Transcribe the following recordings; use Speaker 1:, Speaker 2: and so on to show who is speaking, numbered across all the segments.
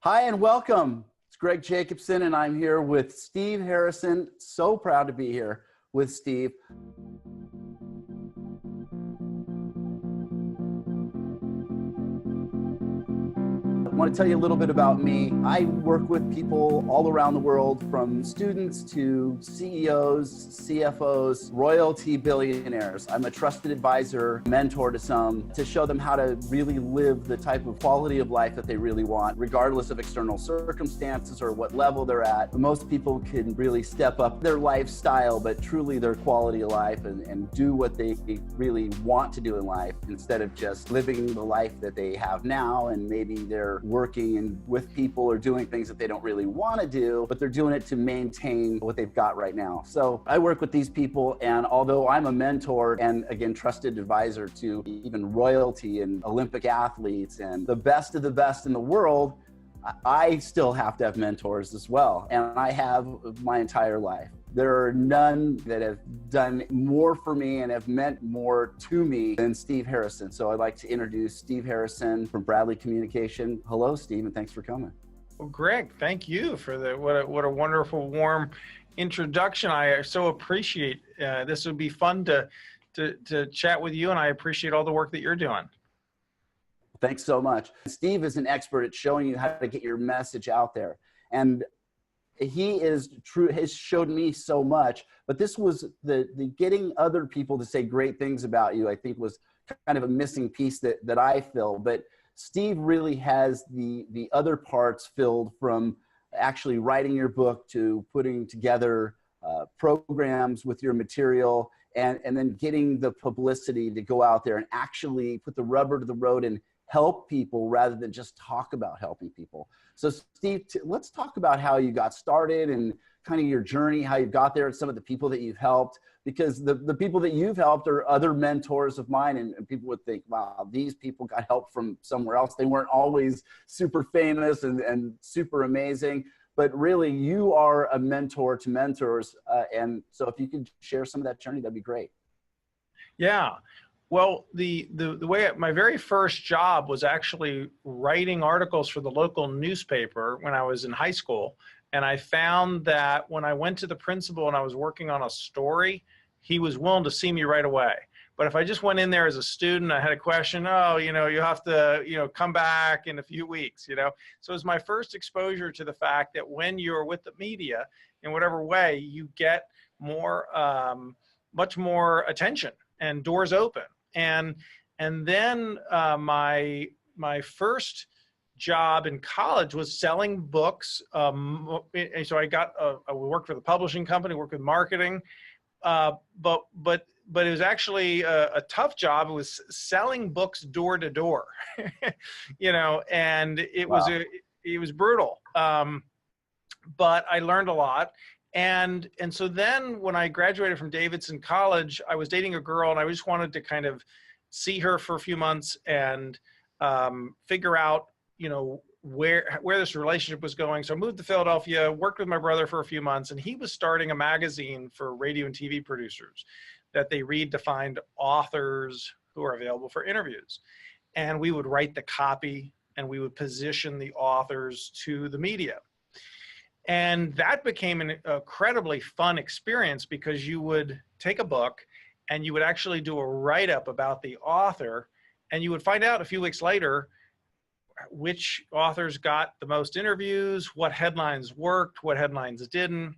Speaker 1: Hi and welcome. It's Greg Jacobson and I'm here with Steve Harrison. So proud to be here with Steve. I want to tell you a little bit about me. I work with people all around the world, from students to CEOs, CFOs, royalty billionaires. I'm a trusted advisor, mentor to some, to show them how to really live the type of quality of life that they really want, regardless of external circumstances or what level they're at. Most people can really step up their lifestyle, but truly their quality of life and do what they really want to do in life, instead of just living the life that they have now, and maybe they're working and with people or doing things that they don't really want to do, but they're doing it to maintain what they've got right now. So I work with these people, and although I'm a mentor and, again, trusted advisor to even royalty and Olympic athletes and the best of the best in the world, I still have to have mentors as well. And I have my entire life. There are none that have done more for me and have meant more to me than Steve Harrison. So I'd like to introduce Steve Harrison from Bradley Communication. Hello, Steve, and thanks for coming.
Speaker 2: Well, Greg, thank you for the what a wonderful, warm introduction. I so appreciate this. Would be fun to chat with you, and I appreciate all the work that you're doing.
Speaker 1: Thanks so much. Steve is an expert at showing you how to get your message out there. And he is true, has showed me so much, but this was the getting other people to say great things about you, I think, was kind of a missing piece that I feel. But Steve really has the other parts filled, from actually writing your book to putting together programs with your material, and then getting the publicity to go out there and actually put the rubber to the road and help people rather than just talk about helping people. So Steve, let's talk about how you got started and kind of your journey, how you got there, and some of the people that you've helped, because the people that you've helped are other mentors of mine, and people would think, wow, these people got help from somewhere else. They weren't always super famous and super amazing, but really you are a mentor to mentors. And so if you could share some of that journey, that'd be great.
Speaker 2: Yeah. Well, the way my very first job was actually writing articles for the local newspaper when I was in high school. And I found that when I went to the principal and I was working on a story, he was willing to see me right away. But if I just went in there as a student, I had a question, oh, you have to, come back in a few weeks, So it was my first exposure to the fact that when you're with the media, in whatever way, you get more, much more attention and doors open. And then my first job in college was selling books. So I worked for the publishing company, worked with marketing, but it was actually a tough job. It was selling books door to door, and it
Speaker 1: Wow.
Speaker 2: it was brutal. But I learned a lot. And so then when I graduated from Davidson College, I was dating a girl, and I just wanted to kind of see her for a few months and figure out, where this relationship was going. So I moved to Philadelphia, worked with my brother for a few months, and he was starting a magazine for radio and TV producers that they read to find authors who are available for interviews. And we would write the copy, and we would position the authors to the media. And that became an incredibly fun experience, because you would take a book and you would actually do a write-up about the author, and you would find out a few weeks later which authors got the most interviews, what headlines worked, what headlines didn't.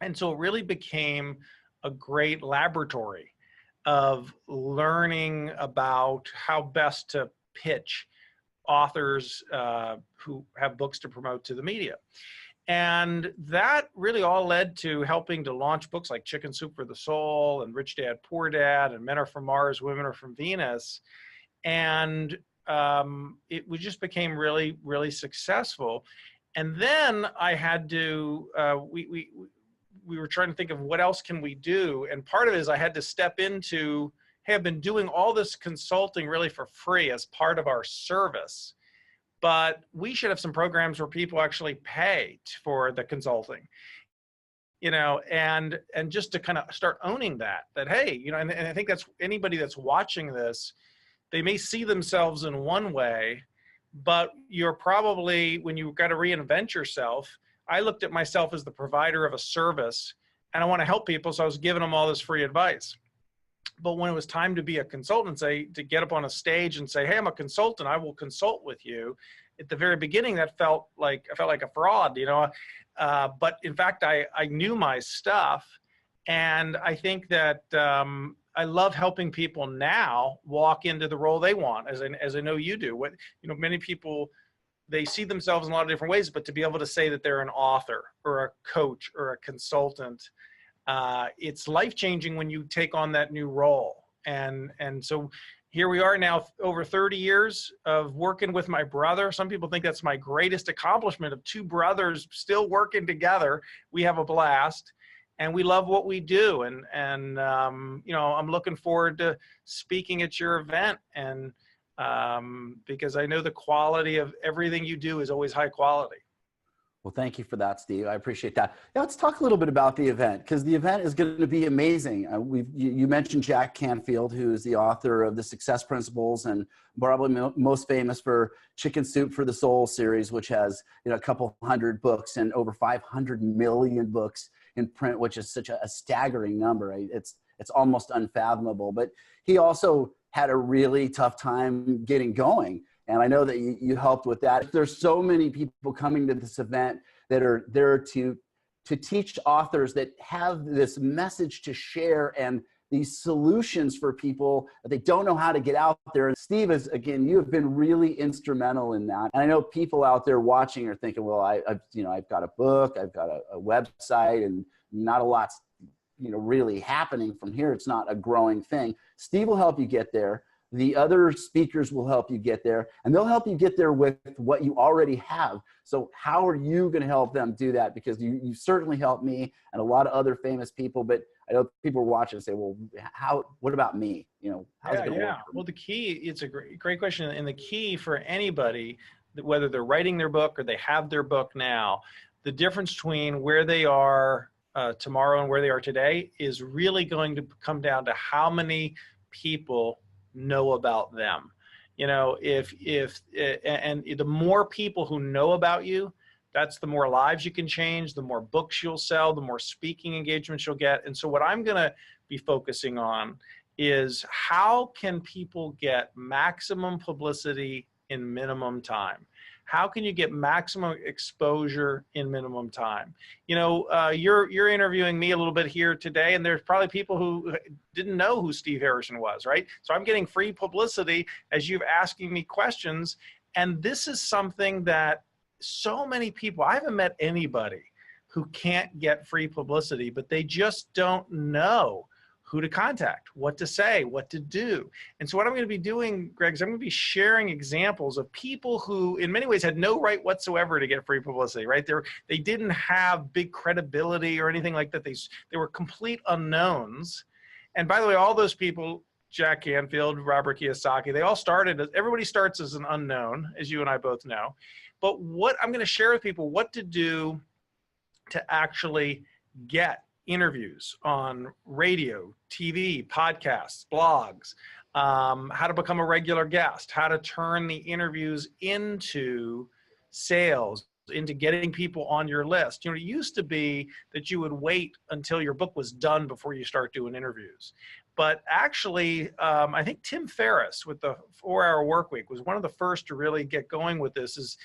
Speaker 2: And so it really became a great laboratory of learning about how best to pitch authors who have books to promote to the media. And that really all led to helping to launch books like Chicken Soup for the Soul and Rich Dad, Poor Dad and Men Are From Mars, Women Are From Venus. And it just became really, really successful. And then I had to, we were trying to think of what else can we do. And part of it is I had to step into, hey, I've been doing all this consulting really for free as part of our service, but we should have some programs where people actually pay for the consulting, and just to kind of start owning that, hey, and I think that's anybody that's watching this, they may see themselves in one way, but you're probably, when you've got to reinvent yourself, I looked at myself as the provider of a service, and I want to help people. So I was giving them all this free advice. But when it was time to be a consultant, say, to get up on a stage and say, hey, I'm a consultant, I will consult with you. At the very beginning, that I felt like a fraud, but in fact, I knew my stuff. And I think that I love helping people now walk into the role they want, as I know you do. Many people, they see themselves in a lot of different ways, but to be able to say that they're an author or a coach or a consultant, it's life-changing when you take on that new role. And so here we are now, over 30 years of working with my brother. Some people think that's my greatest accomplishment, of two brothers still working together. We have a blast, and we love what we do. And I'm looking forward to speaking at your event, and because I know the quality of everything you do is always high quality.
Speaker 1: Well, thank you for that, Steve. I appreciate that. Now, let's talk a little bit about the event, because the event is going to be amazing. You mentioned Jack Canfield, who is the author of The Success Principles and probably most famous for Chicken Soup for the Soul series, which has a couple hundred books and over 500 million books in print, which is such a staggering number. It's almost unfathomable. But he also had a really tough time getting going. And I know that you helped with that. There's so many people coming to this event that are there to teach authors that have this message to share and these solutions for people that they don't know how to get out there. And Steve, again, you have been really instrumental in that. And I know people out there watching are thinking, well, I've got a book, I've got a website, and not a lot's really happening from here. It's not a growing thing. Steve will help you get there. The other speakers will help you get there, and they'll help you get there with what you already have. So how are you going to help them do that? Because you certainly helped me and a lot of other famous people, but I know people are watching and say, well, what about me? How's it going to work?
Speaker 2: Well, the key, it's a great question. And the key for anybody, whether they're writing their book or they have their book now, the difference between where they are tomorrow and where they are today is really going to come down to how many people know about them. And the more people who know about you, that's the more lives you can change, the more books you'll sell, the more speaking engagements you'll get. And so what I'm going to be focusing on is how can people get maximum publicity in minimum time? How can you get maximum exposure in minimum time? You're interviewing me a little bit here today, and there's probably people who didn't know who Steve Harrison was, right? So I'm getting free publicity as you're asking me questions. And this is something that so many people, I haven't met anybody who can't get free publicity, but they just don't know who to contact, what to say, what to do. And so what I'm going to be doing, Greg, is I'm going to be sharing examples of people who in many ways had no right whatsoever to get free publicity, right? They didn't have big credibility or anything like that. They were complete unknowns. And by the way, all those people, Jack Canfield, Robert Kiyosaki, everybody starts as an unknown, as you and I both know. But what I'm going to share with people, what to do to actually get interviews on radio, TV, podcasts, blogs, how to become a regular guest, how to turn the interviews into sales, into getting people on your list. It used to be that you would wait until your book was done before you start doing interviews. But actually, I think Tim Ferriss with the 4-Hour Workweek was one of the first to really get going with this.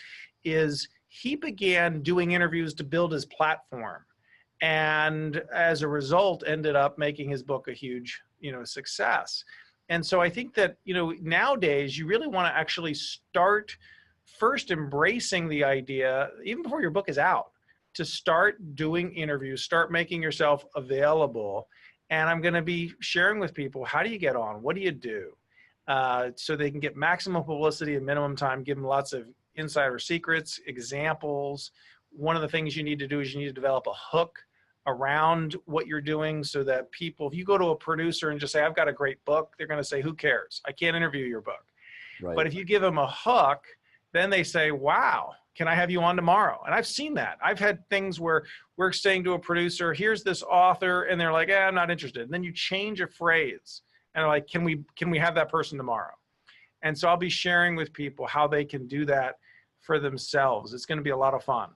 Speaker 2: Is he began doing interviews to build his platform. And as a result, ended up making his book a huge, success. And so I think that, nowadays you really want to actually start first embracing the idea, even before your book is out, to start doing interviews, start making yourself available. And I'm going to be sharing with people, how do you get on? What do you do? So they can get maximum publicity in minimum time, give them lots of insider secrets, examples. One of the things you need to do is you need to develop a hook around what you're doing so that people, if you go to a producer and just say, I've got a great book, they're going to say, who cares? I can't interview your book. Right. But if you give them a hook, then they say, wow, can I have you on tomorrow? And I've seen that. I've had things where we're saying to a producer, here's this author, and they're like, I'm not interested. And then you change a phrase and they're like, can we have that person tomorrow? And so I'll be sharing with people how they can do that for themselves. It's going to be a lot of fun.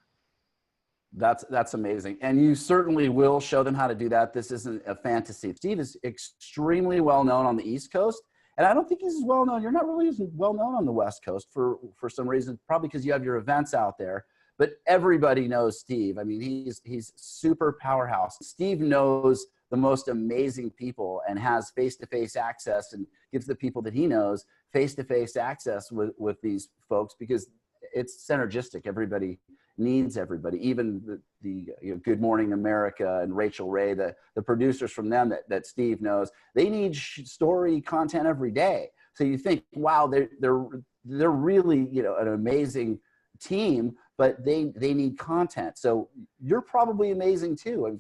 Speaker 1: That's amazing. And you certainly will show them how to do that. This isn't a fantasy. Steve is extremely well known on the East Coast. And I don't think he's as well known. You're not really as well known on the West Coast for some reason, probably because you have your events out there. But everybody knows Steve. I mean, he's super powerhouse. Steve knows the most amazing people and has face-to-face access and gives the people that he knows face-to-face access with these folks because it's synergistic. Everybody needs everybody, even the Good Morning America and Rachel Ray, the producers from them that Steve knows, they need story content every day. So you think, wow, they're really, an amazing team, but they need content. So you're probably amazing too.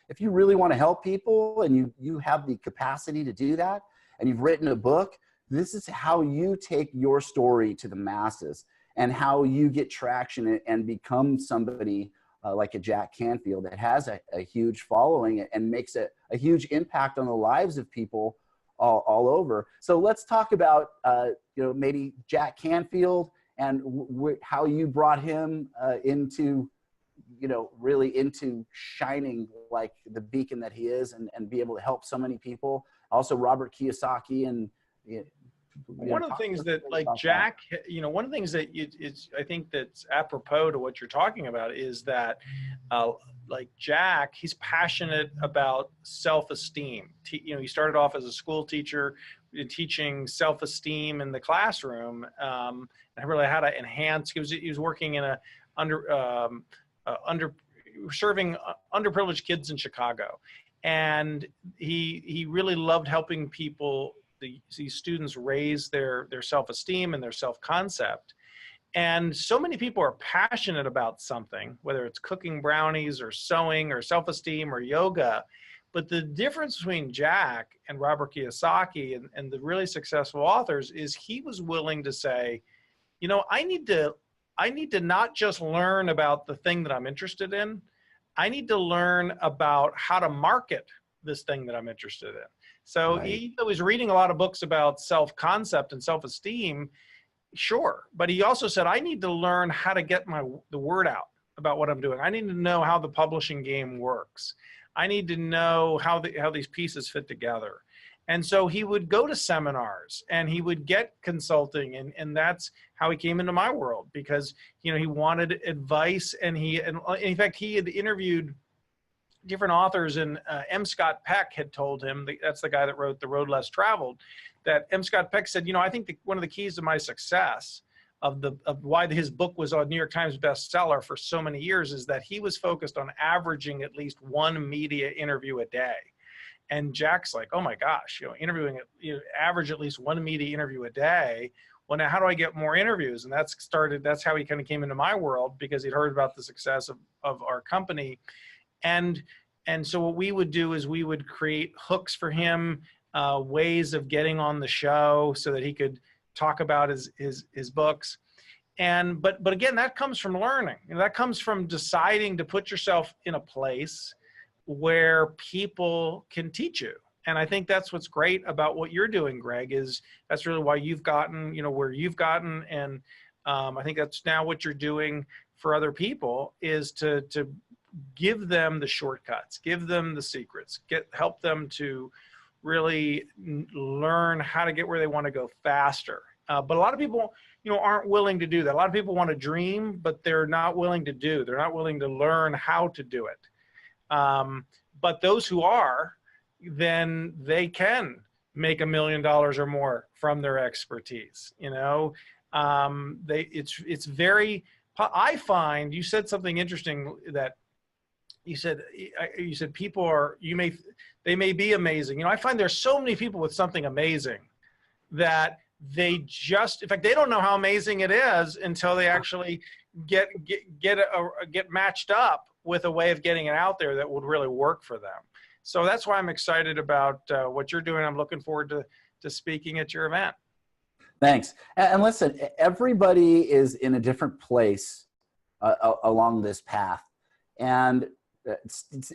Speaker 1: If you really want to help people and you have the capacity to do that, and you've written a book, this is how you take your story to the masses and how you get traction and become somebody like a Jack Canfield that has a huge following and makes a huge impact on the lives of people all over. So let's talk about, maybe Jack Canfield and how you brought him into, really into shining like the beacon that he is and be able to help so many people. Also Robert Kiyosaki and,
Speaker 2: one of the things that like Jack, one of the things that I think that's apropos to what you're talking about is that like Jack, he's passionate about self-esteem. He started off as a school teacher teaching self-esteem in the classroom. And really how to enhance, he was working in serving underprivileged kids in Chicago. And he really loved helping people, these students raise their self-esteem and their self-concept. And so many people are passionate about something, whether it's cooking brownies or sewing or self-esteem or yoga. But the difference between Jack and Robert Kiyosaki and the really successful authors is he was willing to say, I need to not just learn about the thing that I'm interested in. I need to learn about how to market this thing that I'm interested in. So right. He was reading a lot of books about self-concept and self-esteem, sure. But he also said, I need to learn how to get the word out about what I'm doing. I need to know how the publishing game works. I need to know how these pieces fit together. And so he would go to seminars and he would get consulting. And that's how he came into my world because, he wanted advice. And in fact, he had interviewed different authors, and M. Scott Peck had told him, that's the guy that wrote The Road Less Traveled, that M. Scott Peck said, I think one of the keys to my success of why his book was a New York Times bestseller for so many years is that he was focused on averaging at least one media interview a day. And Jack's like, oh my gosh, interviewing, average at least one media interview a day. Well, now how do I get more interviews? And that's how he kind of came into my world because he'd heard about the success of our company. And so what we would do is we would create hooks for him, ways of getting on the show so that he could talk about his books. But again, that comes from learning. That comes from deciding to put yourself in a place where people can teach you. And I think that's what's great about what you're doing, Greg, is that's really why you've gotten, where you've gotten. And I think that's now what you're doing for other people is to give them the shortcuts, give them the secrets, help them to really learn how to get where they want to go faster. But a lot of people, aren't willing to do that. A lot of people want to dream, but they're not willing to do. They're not willing to learn how to do it. But those who are, then they can make $1 million or more from their expertise. It's very. I find you said something interesting that. You said people they may be amazing. I find there's so many people with something amazing that they in fact, they don't know how amazing it is until they actually get matched up with a way of getting it out there that would really work for them. So that's why I'm excited about what you're doing. I'm looking forward to speaking at your event.
Speaker 1: Thanks. And listen, everybody is in a different place along this path. And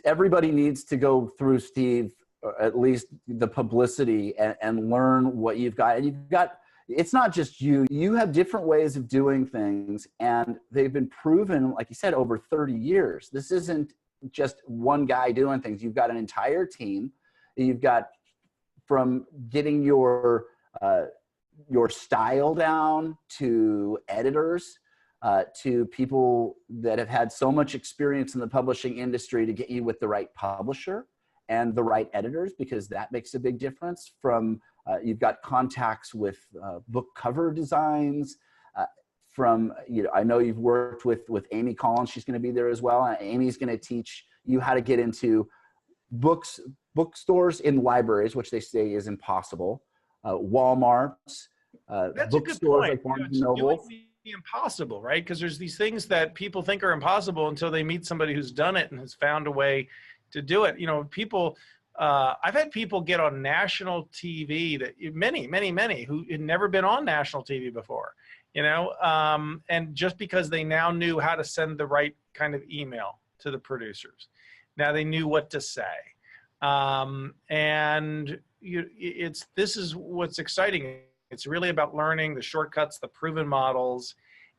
Speaker 1: everybody needs to go through, Steve, or at least the publicity and learn what you've got. And you've got it's not just you. You have different ways of doing things, and they've been proven, like you said, over 30 years. This isn't just one guy doing things. You've got an entire team. You've got from getting your style down to editors, to people that have had so much experience in the publishing industry to get you with the right publisher and the right editors, because that makes a big difference. From you've got contacts with book cover designs. From, you know, I know you've worked with Amy Collins. She's going to be there as well. And Amy's going to teach you how to get into bookstores in libraries, which they say is impossible. Walmart's, bookstores like Barnes and Noble.
Speaker 2: Impossible, right? Because there's these things that people think are impossible until they meet somebody who's done it and has found a way to do it. You know, people, I've had people get on national TV, that many who had never been on national TV before, you know, and just because they now knew how to send the right kind of email to the producers. Now they knew what to say. And this is what's exciting. It's really about learning the shortcuts, the proven models.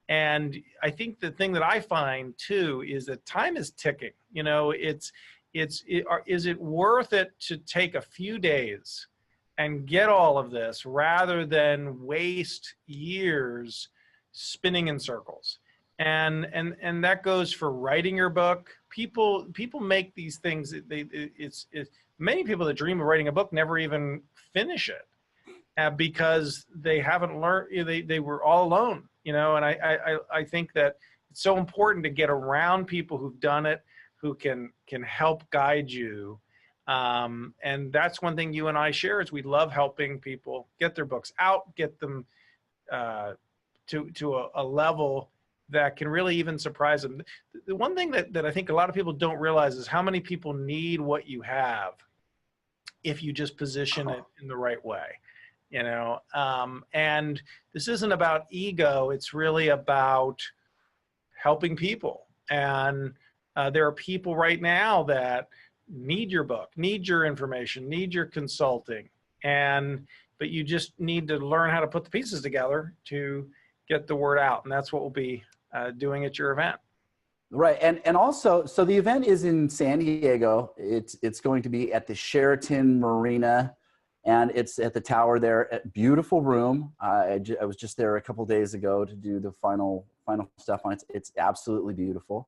Speaker 2: And I think the thing that I find too is that time is ticking. You know, is it worth it to take a few days and get all of this rather than waste years spinning in circles? And that goes for writing your book. People make these things. It's many people that dream of writing a book never even finish it. Because they haven't learned, they were all alone, you know, and I think that it's so important to get around people who've done it, who can help guide you. And that's one thing you and I share, is we love helping people get their books out, get them to a level that can really even surprise them. The one thing that I think a lot of people don't realize is how many people need what you have if you just position it in the right way. You know, and this isn't about ego. It's really about helping people. And there are people right now that need your book, need your information, need your consulting. But you just need to learn how to put the pieces together to get the word out. And that's what we'll be doing at your event.
Speaker 1: Right. And also, so the event is in San Diego. It's going to be at the Sheraton Marina. And it's at the tower there. Beautiful room. I was just there a couple days ago to do the final stuff on it. It's absolutely beautiful.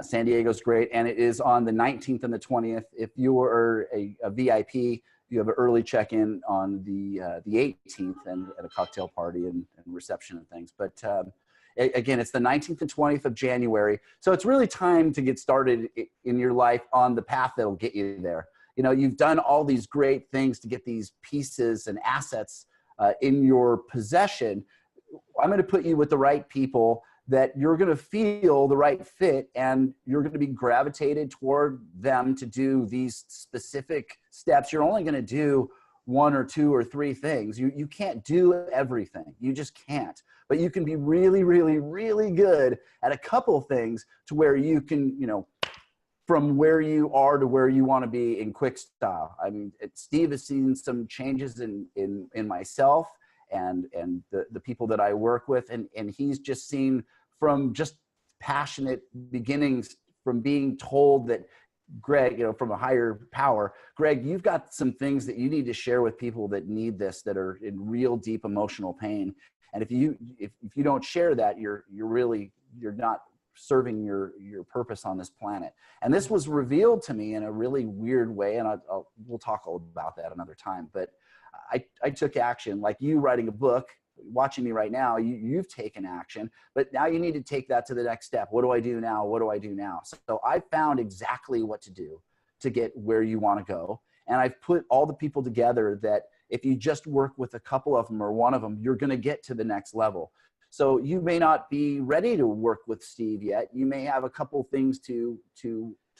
Speaker 1: San Diego's great, and it is on the 19th and the 20th. If you are a VIP, you have an early check-in on the 18th, and at a cocktail party and reception and things. But again, it's the 19th and 20th of January. So it's really time to get started in your life on the path that'll get you there. You know, you've done all these great things to get these pieces and assets in your possession. I'm going to put you with the right people that you're going to feel the right fit, and you're going to be gravitated toward them to do these specific steps. You're only going to do one or two or three things. You can't do everything. You just can't. But you can be really, really, really good at a couple things to where you can, you know, from where you are to where you want to be in quick style. I mean, Steve has seen some changes in myself and the people that I work with. And he's just seen from just passionate beginnings, from being told that, Greg, you know, from a higher power, Greg, you've got some things that you need to share with people that need this, that are in real deep emotional pain. And if you don't share that, you're not serving your purpose on this planet. And this was revealed to me in a really weird way, and we'll talk all about that another time. But I took action, like you writing a book, watching me right now. You've taken action, but now you need to take that to the next step. What do I do now? What do I do now? So I found exactly what to do to get where you want to go, and I've put all the people together that if you just work with a couple of them or one of them, you're going to get to the next level. So you may not be ready to work with Steve yet. You may have a couple things to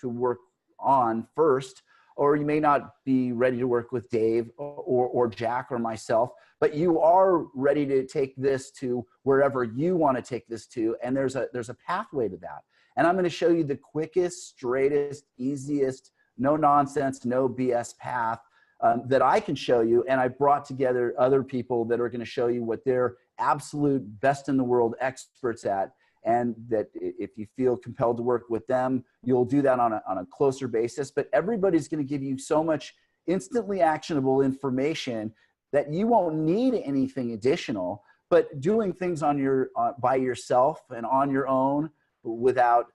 Speaker 1: work on first, or you may not be ready to work with Dave or Jack or myself, but you are ready to take this to wherever you want to take this to. And there's a pathway to that. And I'm going to show you the quickest, straightest, easiest, no nonsense, no BS path that I can show you. And I brought together other people that are going to show you what they're absolute best in the world experts at. And that if you feel compelled to work with them, you'll do that on a closer basis. But everybody's going to give you so much instantly actionable information that you won't need anything additional. But doing things on your by yourself and on your own without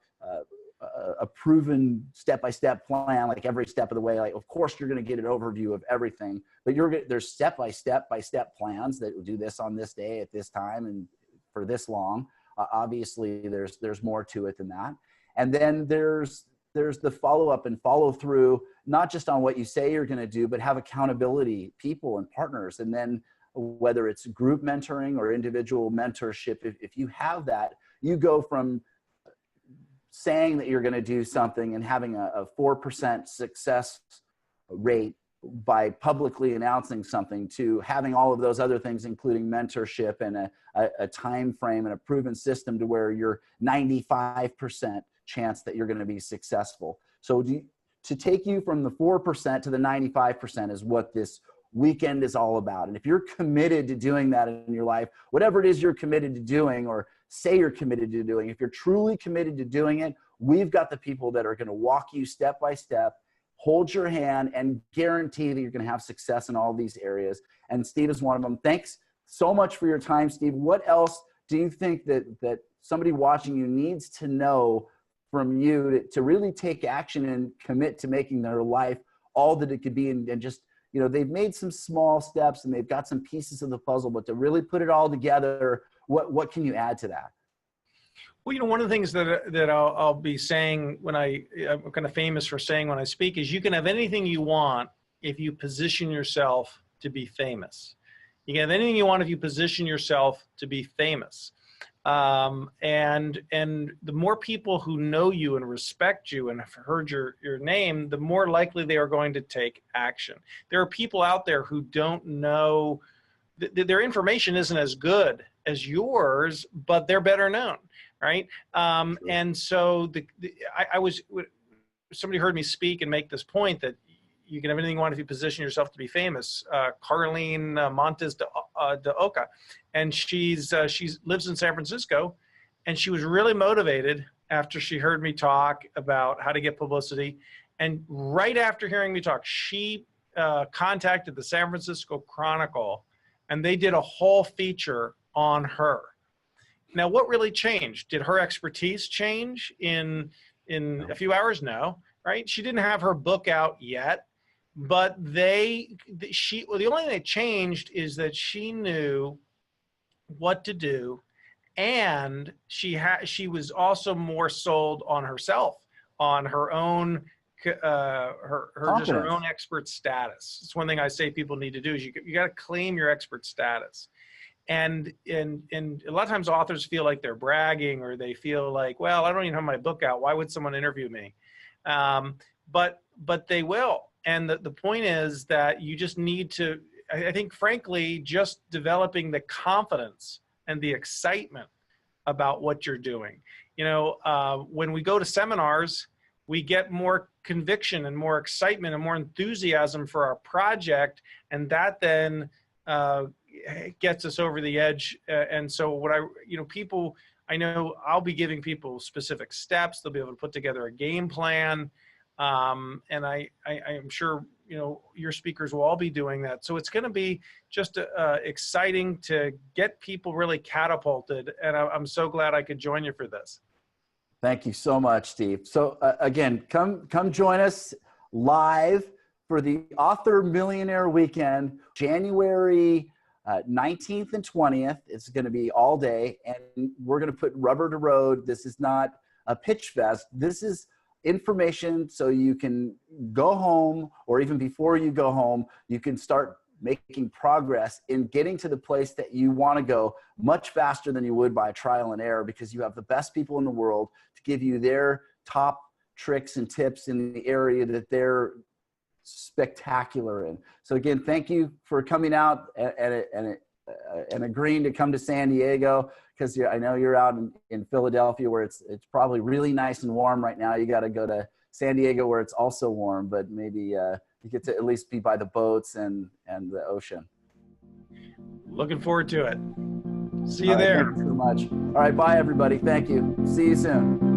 Speaker 1: a proven step-by-step plan, like every step of the way, like of course you're going to get an overview of everything, but there's step-by-step plans that will do this on this day at this time and for this long. Obviously there's more to it than that. And then there's the follow-up and follow through, not just on what you say you're going to do, but have accountability people and partners. And then whether it's group mentoring or individual mentorship, if you have that, you go from saying that you're going to do something and having a 4% success rate by publicly announcing something to having all of those other things, including mentorship and a time frame and a proven system to where you're 95% chance that you're going to be successful. So to take you from the 4% to the 95% is what this weekend is all about. And if you're committed to doing that in your life, whatever it is you're committed to doing or say you're committed to doing, if you're truly committed to doing it, we've got the people that are going to walk you step by step, hold your hand, and guarantee that you're going to have success in all these areas. And Steve is one of them. Thanks so much for your time, Steve. What else do you think that somebody watching you needs to know from you to really take action and commit to making their life all that it could be, and just, you know, they've made some small steps and they've got some pieces of the puzzle, but to really put it all together, what can you add to that?
Speaker 2: Well, you know, one of the things that I'll be saying when I'm kind of famous for saying when I speak is you can have anything you want if you position yourself to be famous. You can have anything you want if you position yourself to be famous. And the more people who know you and respect you and have heard your name, the more likely they are going to take action. There are people out there who don't know, their information isn't as good as yours, but they're better known, right? And so somebody heard me speak and make this point that you can have anything you want if you position yourself to be famous. Carlene Montes de Oca, and she lives in San Francisco, and she was really motivated after she heard me talk about how to get publicity. And right after hearing me talk, she contacted the San Francisco Chronicle, and they did a whole feature on her. Now, what really changed? Did her expertise change in a few hours? No, right? She didn't have her book out yet. But the only thing that changed is that she knew what to do, and she was also more sold on herself, on her own just her own expert status. It's one thing I say people need to do is you got to claim your expert status, and a lot of times authors feel like they're bragging, or they feel like, well, I don't even have my book out. Why would someone interview me? But they will. And the point is that you just need to, I think, frankly, just developing the confidence and the excitement about what you're doing. You know, when we go to seminars, we get more conviction and more excitement and more enthusiasm for our project. And that then gets us over the edge. And so people, I know I'll be giving people specific steps. They'll be able to put together a game plan. And I am sure, you know, your speakers will all be doing that. So it's going to be just exciting to get people really catapulted. And I'm so glad I could join you for this.
Speaker 1: Thank you so much, Steve. So again, come join us live for the Author Millionaire Weekend, January 19th and 20th. It's going to be all day, and we're going to put rubber to road. This is not a pitch fest. This is information so you can go home, or even before you go home, you can start making progress in getting to the place that you want to go much faster than you would by trial and error, because you have the best people in the world to give you their top tricks and tips in the area that they're spectacular in. So again, thank you for coming out and agreeing to come to San Diego, because I know you're out in Philadelphia where it's probably really nice and warm right now. You got to go to San Diego where it's also warm, but maybe you get to at least be by the boats and the ocean.
Speaker 2: Looking forward to it. See you
Speaker 1: All right,
Speaker 2: there.
Speaker 1: thank you so much. All right, bye everybody. Thank you. See you soon.